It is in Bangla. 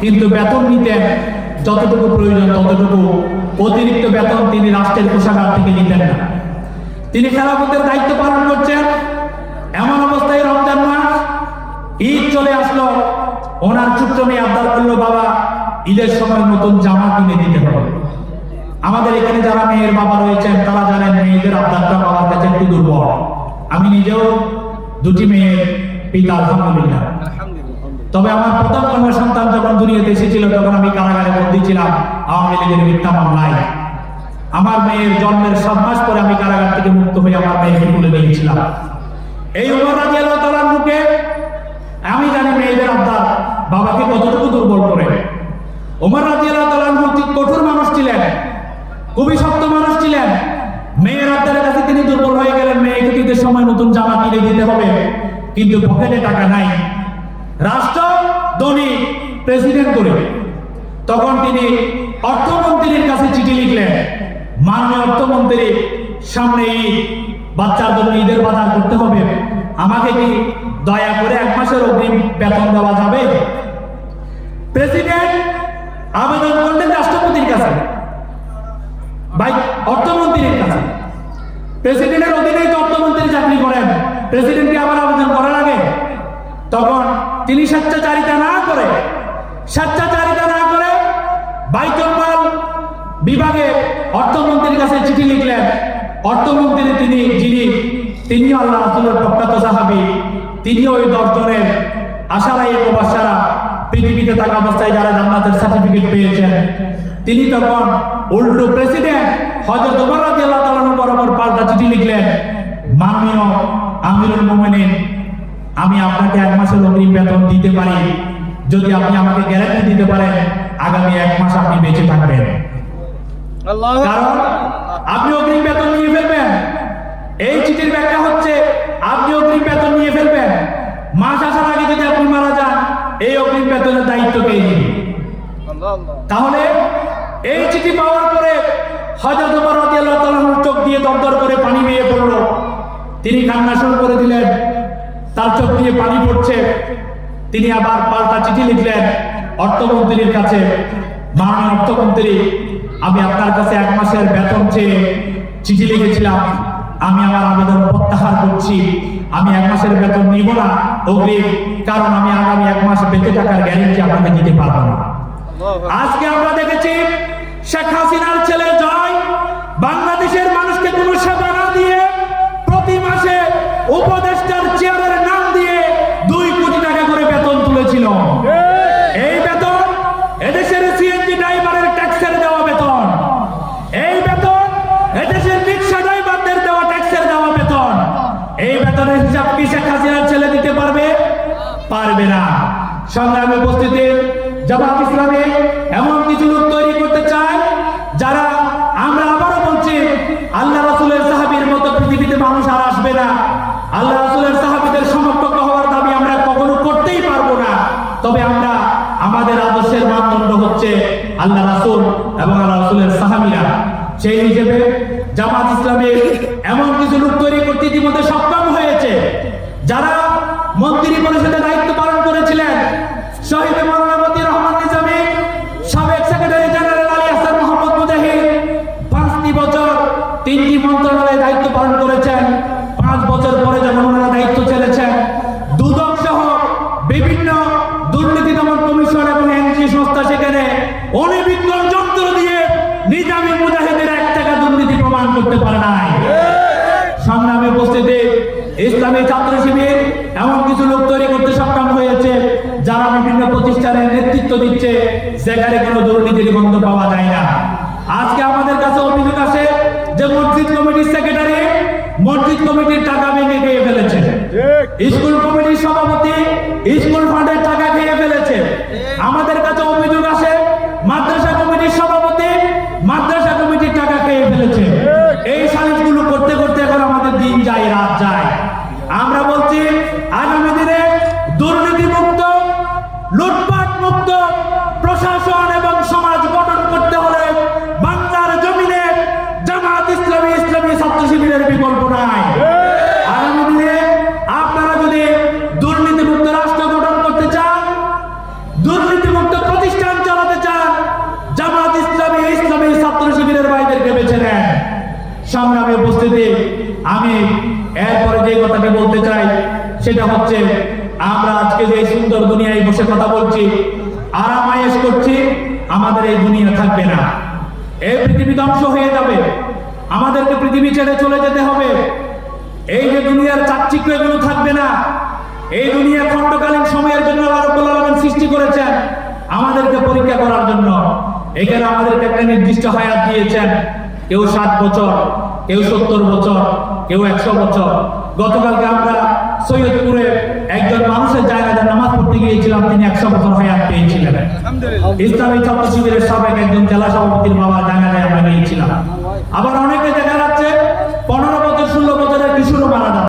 কিন্তু বেতন নিতেন যতটুকু প্রয়োজন ততটুকু, অতিরিক্ত বেতন তিনি রাষ্ট্রের কোষাগার থেকে নিতেন না। তিনি খেলাফতের দায়িত্ব পালন করছেন। এমন অবস্থায় রমজান মাস, ঈদ চলে আসলো, ওনার ছোট্ট মেয়ে আবদার করলো, বাবা ঈদের সময় নতুন জামা কিনে দিতে হবে। আমাদের এখানে যারা মেয়ের বাবা রয়েছেন তারা জানেন মেয়েদের আবদারটা বাবার কাছে একটু দুর্বল। আমি নিজেও দুটি মেয়ের পিতা, আলহামদুলিল্লাহ। তবে আমার প্রথম কন্যা সন্তান যখন দুনিয়াতে এসেছিল তখন আমি কারাগারে বন্দী ছিলাম আওয়ামী লীগের মিথ্যা মামলায়। আমার মেয়ের জন্মের 7 মাস পরে আমি কারাগার থেকে মুক্ত হয়ে আমার মেয়েকে তুলে নিয়েছিলাম। এই ওমর রাদিয়াল্লাহু তাআলা আনহুকে আমি জানি মেয়েদের আবদার বাবাকে কতটুকু দুর্বল করে। ওমর রাদিয়াল্লাহু তাআলা আনহু কঠোর মানুষ ছিলেন, খুবই শক্ত মানুষ ছিলেন। মেয়ের আবদারের কাছে তিনি দুর্বল হয়ে গেলেন। মেয়েকে ঈদের সময় নতুন জামা কিনে দিতে হবে, কিন্তু পকেটে টাকা নাই। রাষ্ট্র ধনী, প্রেসিডেন্ট করে। তখন তিনি অর্থমন্ত্রীর কাছে চিঠি লিখলেন, মাননীয় অর্থমন্ত্রী, সামনে ঈদ, বাচ্চার জন্য ঈদের বাজার করতে হবে, আমাকে কি দয়া করে 1 মাসের অগ্রিম বেতন দেওয়া যাবে? প্রেসিডেন্ট আবেদন করলেন রাষ্ট্রপতির কাছে, অর্থমন্ত্রীর কাছে। প্রেসিডেন্টের অধীনেই তো অর্থমন্ত্রী চাকরি করেন, প্রেসিডেন্টকে আবার আবেদন করা লাগে। তখন তিনি স্বেচ্ছাচারিতা না করে বাইতুল মাল বিভাগে অর্থমন্ত্রীর কাছে চিঠি লিখলেন। অর্থমন্ত্রী তিনিও আল্লাহ রাসূলের প্রখ্যাত সাহাবী, তিনিও ওই 10 জনের আশারায়ে মুবাশশারা, পৃথিবীতে থাকা অবস্থায় যারা জান্নাতের সার্টিফিকেট পেয়েছেন। তিনি তখন উল্টো প্রেসিডেন্ট হযরত ওমর রাদিয়াল্লাহু তাআলা বরাবর পাল্টা চিঠি লিখলেন, মাননীয় আমিরুল মুমিনিন, আমি আপনাকে 1 মাসের অগ্রিম বেতন দিতে পারি যদি আপনি আমাকে গ্যারান্টি দিতে পারেন আগামী 1 মাস আপনি বেঁচে থাকবেন। কারণ আপনি অগ্রিম বেতন নিয়ে ফেলবেন। এই চিঠির ব্যাখ্যা হচ্ছে আপনি অগ্রিম বেতন নিয়ে ফেলবেন, মাস আসার আগে যদি আপনি মারা যান এই অগ্রিম বেতনের দায়িত্ব কে নেবে? তাহলে এই চিঠি পাওয়ার পরে হযরত ওমর রাদিয়াল্লাহু তাআলা চোখ দিয়ে দরদর করে পানি বেয়ে পড়ল। তিনি কান্না শুরু করে দিলেন, তার চোখ দিয়ে পানি পড়ছে। তিনি আবার পাল্টা চিঠি লিখলেন অর্থমন্ত্রীর কাছে, মাননীয় অর্থমন্ত্রী, আমি আপনার কাছে 1 মাসের বেতন চেয়ে চিঠি লিখেছিলাম, আমি আমার আবেদন প্রত্যাহার করছি। আমি 1 মাসের বেতন নিব না অগ্রিম, কারণ আমি আগামী 1 মাস বেঁচে থাকার গ্যারান্টি আপনাকে দিতে পারবো না। আজকে আমরা দেখেছি শেখ হাসিনার ছেলে জয় বাংলাদেশের মানুষকে কোনো সেবা না দিয়ে প্রতি মাসে উপদেষ্টার চেয়ারের নাম দিয়ে 2 কোটি টাকা করে বেতন তুলেছিল। এই বেতন এদেশের সিএনজি ড্রাইভারের ট্যাক্সের দেওয়া বেতন, এই বেতন এদেশের রিকশা ড্রাইভারদের দেওয়া ট্যাক্সের দেওয়া বেতন। এই বেতনের হিসাব কি শেখ হাসিনার ছেলে দিতে পারবে? পারবে না। সংগ্রামী উপস্থিতি, জামাত ইসলামী এমন কিছু লোক তৈরি করতে চায় যারা, আমরা আবারও বলছি, আল্লাহ রাসূলের সাহাবীর মতো পৃথিবীতে মানুষ আর আসবে না। আল্লাহ রাসূলের সাহাবীদের সমকক্ষ হওয়ার দাবি আমরা কখনো করতেই পারবো না। তবে আমরা, আমাদের আদর্শের মানদণ্ড হচ্ছে আল্লাহ রাসূল এবং আল্লাহ রাসূলের সাহাবীরা। সেই হিসেবে জামাত ইসলামী এমন কিছু লোক তৈরি করতে ইতিমধ্যে সক্ষম হয়েছে যারা মন্ত্রী পরিষদের দায়িত্ব পালন করেছিলেন। শহীদ মাওলানা মতিউর রহমান নিজামী, সাবেক সেক্রেটারি জেনারেল আলী হাসান মোহাম্মদ মুজাহিদ 5টি বছর 3টি মন্ত্রণালয়ে দায়িত্ব পালন করেছেন। 5 বছর পরে যখন ওনারা দায়িত্ব ছেড়েছেন, দুদক সহ বিভিন্ন দুর্নীতি দমন কমিশন এবং এনজিও সংস্থা সেখানে অনিবীক্ষণ যন্ত্র দিয়ে নিজামী মুজাহিদের 1 টাকা দুর্নীতি প্রমাণ করতে পারে নাই। সংগ্রামে উপস্থিতি, ইসলামী ছাত্র শিবির এমন কিছু লোক তৈরি করতে সক্ষম হয়েছে যারা বিভিন্ন প্রতিষ্ঠানের নেতৃত্ব দিচ্ছে, সেখানে কোনো দুর্নীতির গন্ধ পাওয়া যায় না। আজকে আমাদের কাছে অভিযোগ আসে যে মসজিদ কমিটির সেক্রেটারি মসজিদ কমিটির টাকা ভেঙে খেয়ে ফেলেছে, স্কুল কমিটির সভাপতি স্কুল ফান্ডের টাকা খেয়ে ফেলেছে। আমাদের কাছে অভিযোগ আসে মাদ্রাসা কমিটির সভাপতি মাদ্রাসা কমিটির টাকা খেয়ে ফেলেছে। এই সালিশগুলো করতে করতে এখন আমাদের দিন যায়, রাত যায়। আমরা বলছি আগামী দিনে দুর্নীতি মুক্ত, লুটপাট মুক্ত প্রশাসন এবং সমাজ গঠন করতে হলে বাংলার জমিনে জামাত ইসলামী, ইসলামী ছাত্র শিবিরের বিকল্প নাই। আগামী দিনে আপনারা যদি দুর্নীতি মুক্ত রাষ্ট্র গঠন করতে চান, সংগ্রামে উপস্থিতি, আমি এরপরে যে কথাটি বলতে চাই সেটা হচ্ছে, আমরা আজকে যে সুন্দর দুনিয়ায় বসে কথা বলছি, আরাম আয়েশ করছি, আমাদের এই দুনিয়া থাকবে না, এই পৃথিবী ধ্বংস হয়ে যাবে, আমাদেরকে পৃথিবী ছেড়ে চলে যেতে হবে। এই যে দুনিয়ার চাকচিক্য, এগুলো থাকবে না। এই দুনিয়া খণ্ডকালীন সময়ের জন্য আল্লাহ রাব্বুল আলামিন সৃষ্টি করেছেন, আমাদেরকে পরীক্ষা করার জন্য। এখানে আমাদেরকে একটা নির্দিষ্ট হায়াত দিয়েছেন, কেউ 60 বছর, কেউ 70 বছর, কেউ 100 বছর। গতকালকে আমরা সৈয়দপুরে একজন মানুষের জায়গায় নামাজ পড়তে গিয়েছিলাম, তিনি 100 বছর হায়াত পেয়েছিলেন। ইসলামী ছাত্র শিবিরের সাবেক একজন জেলা সভাপতির বাবা জায়গায় আমরা গিয়েছিলাম। আবার অনেক